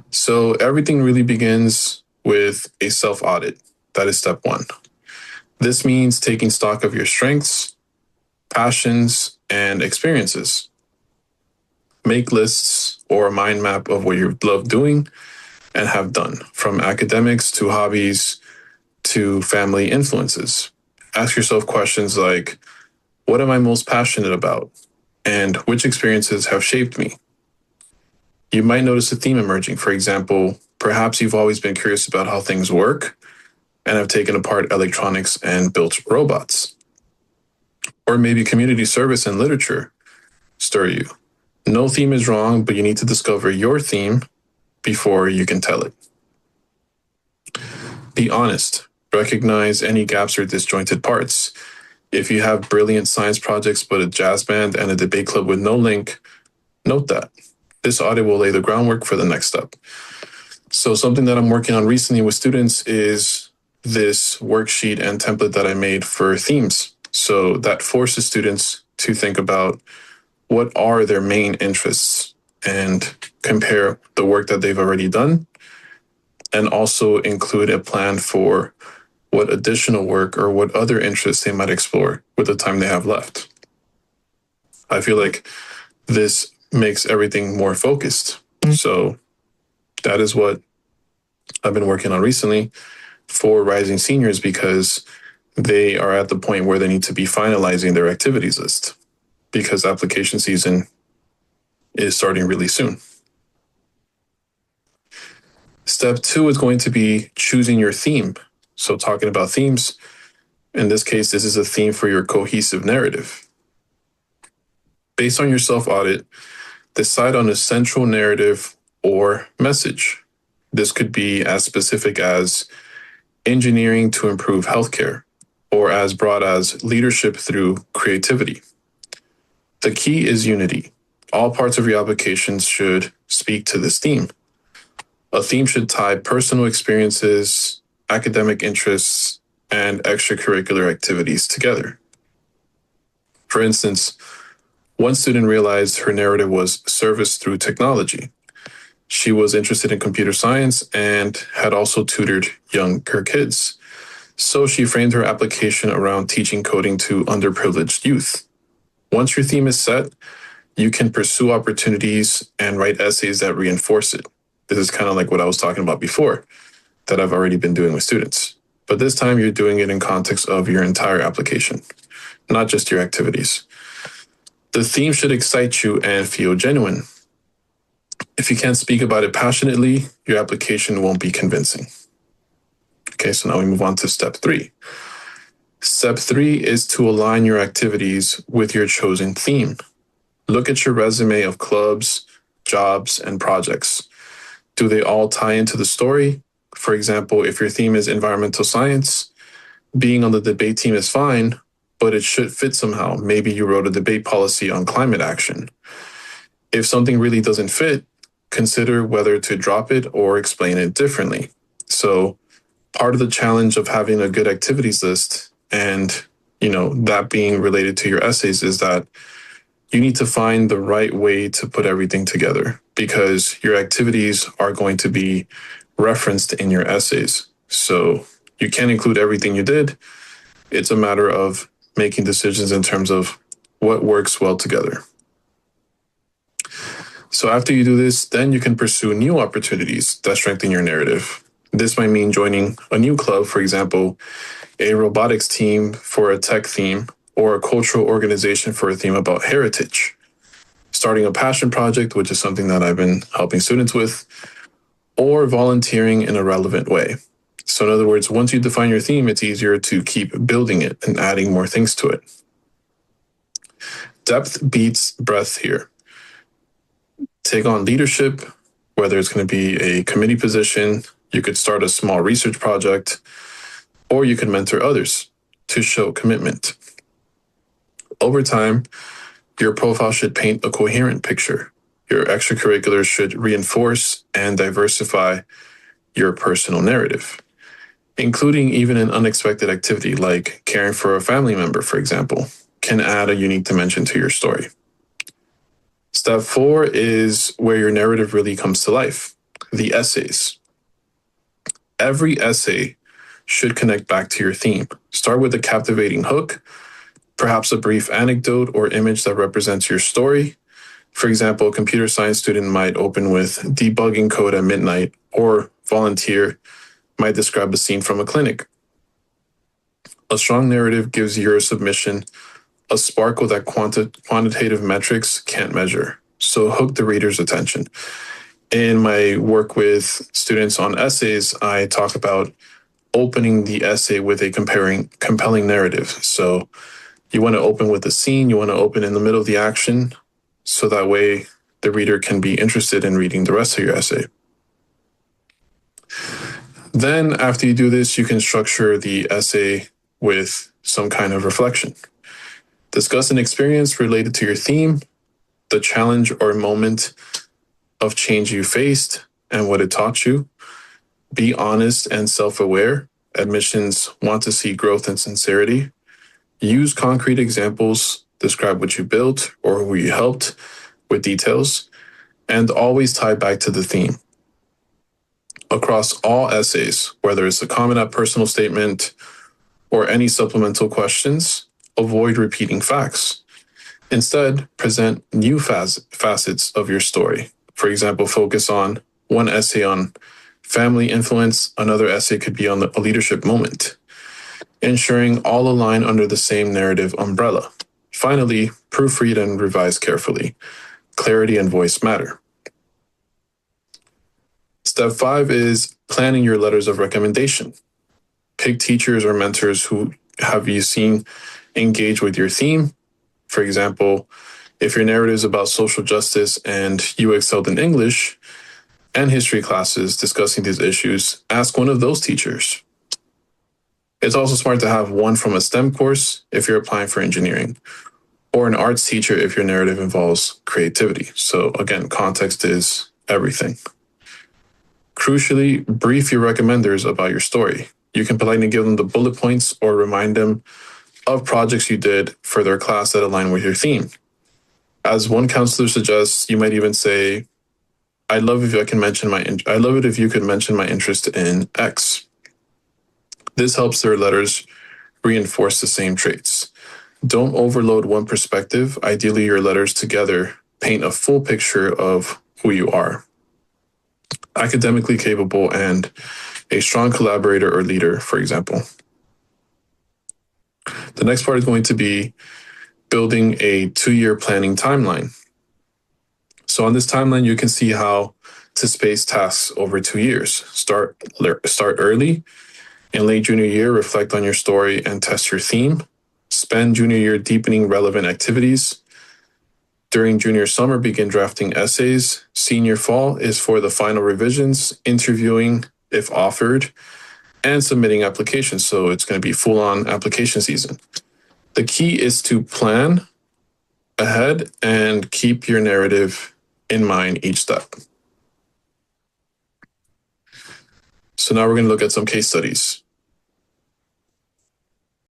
So everything really begins with a self-audit. That is step one. This means taking stock of your strengths, passions, and experiences. Make lists or a mind map of what you love doing and have done, from academics to hobbies to family influences. Ask yourself questions like, what am I most passionate about? And which experiences have shaped me? You might notice a theme emerging. For example, perhaps you've always been curious about how things work and have taken apart electronics and built robots. Or maybe community service and literature stir you. No theme is wrong, but you need to discover your theme before you can tell it. Be honest. Recognize any gaps or disjointed parts. If you have brilliant science projects but a jazz band and a debate club with no link, note that. This audit will lay the groundwork for the next step. So something that I'm working on recently with students is this worksheet and template that I made for themes. So that forces students to think about what are their main interests and compare the work that they've already done, and also include a plan for what additional work or what other interests they might explore with the time they have left. I feel like this makes everything more focused. So that is what I've been working on recently for rising seniors, because they are at the point where they need to be finalizing their activities list, because application season is starting really soon. Step two is going to be choosing your theme. So talking about themes, in this case, this is a theme for your cohesive narrative. Based on your self-audit, decide on a central narrative or message. This could be as specific as engineering to improve healthcare, or as broad as leadership through creativity. The key is unity. All parts of your applications should speak to this theme. A theme should tie personal experiences, academic interests, and extracurricular activities together. For instance, one student realized her narrative was service through technology. She was interested in computer science and had also tutored younger kids. So she framed her application around teaching coding to underprivileged youth. Once your theme is set, you can pursue opportunities and write essays that reinforce it. This is kind of like what I was talking about before, that I've already been doing with students. But this time you're doing it in context of your entire application, not just your activities. The theme should excite you and feel genuine. If you can't speak about it passionately, your application won't be convincing. Okay, so now we move on to step three. Step three is to align your activities with your chosen theme. Look at your resume of clubs, jobs, and projects. Do they all tie into the story? For example, if your theme is environmental science, being on the debate team is fine, but it should fit somehow. Maybe you wrote a debate policy on climate action. If something really doesn't fit, consider whether to drop it or explain it differently. So part of the challenge of having a good activities list and, that being related to your essays is that you need to find the right way to put everything together, because your activities are going to be referenced in your essays. So you can't include everything you did. It's a matter of making decisions in terms of what works well together. So after you do this, then you can pursue new opportunities that strengthen your narrative. This might mean joining a new club, for example, a robotics team for a tech theme, or a cultural organization for a theme about heritage. Starting a passion project, which is something that I've been helping students with, or volunteering in a relevant way. So in other words, once you define your theme, it's easier to keep building it and adding more things to it. Depth beats breadth here. Take on leadership, whether it's going to be a committee position, you could start a small research project, or you can mentor others to show commitment. Over time, your profile should paint a coherent picture. Your extracurriculars should reinforce and diversify your personal narrative, including even an unexpected activity like caring for a family member, for example, can add a unique dimension to your story. Step 4 is where your narrative really comes to life. the essays. Every essay should connect back to your theme. Start with a captivating hook, perhaps a brief anecdote or image that represents your story. For example, a computer science student might open with debugging code at midnight, or volunteer might describe a scene from a clinic. A strong narrative gives your submission a sparkle that quantitative metrics can't measure. So hook the reader's attention. In my work with students on essays, I talk about opening the essay with a compelling narrative. So you want to open with a scene, you want to open in the middle of the action, so that way the reader can be interested in reading the rest of your essay. Then after you do this, you can structure the essay with some kind of reflection. Discuss an experience related to your theme, the challenge or moment of change you faced and what it taught you. Be honest and self-aware. Admissions want to see growth and sincerity. Use concrete examples, describe what you built or who you helped with details, and always tie back to the theme. Across all essays, whether it's a comment at personal statement or any supplemental questions, avoid repeating facts. Instead, present new facets of your story. For example, focus on one essay on family influence, another essay could be on a leadership moment, ensuring all align under the same narrative umbrella. Finally, proofread and revise carefully. Clarity and voice matter. Step 5 is planning your letters of recommendation. Pick teachers or mentors who have you seen engage with your theme. For example, if your narrative is about social justice and you excelled in English and history classes discussing these issues, ask one of those teachers. It's also smart to have one from a STEM course if you're applying for engineering, or an arts teacher if your narrative involves creativity. So again, context is everything. Crucially, brief your recommenders about your story. You can politely give them the bullet points or remind them of projects you did for their class that align with your theme. As one counselor suggests, you might even say, I'd love it if you could mention my interest in X. This helps their letters reinforce the same traits. Don't overload one perspective. Ideally, your letters together paint a full picture of who you are. Academically capable and a strong collaborator or leader, for example. The next part is going to be building a 2-year planning timeline. So on this timeline, you can see how to space tasks over 2 years. Start early. In late junior year, reflect on your story and test your theme. Spend junior year deepening relevant activities. During junior summer, begin drafting essays. Senior fall is for the final revisions, interviewing if offered, and submitting applications. So it's going to be full-on application season. The key is to plan ahead and keep your narrative in mind each step. So now we're going to look at some case studies.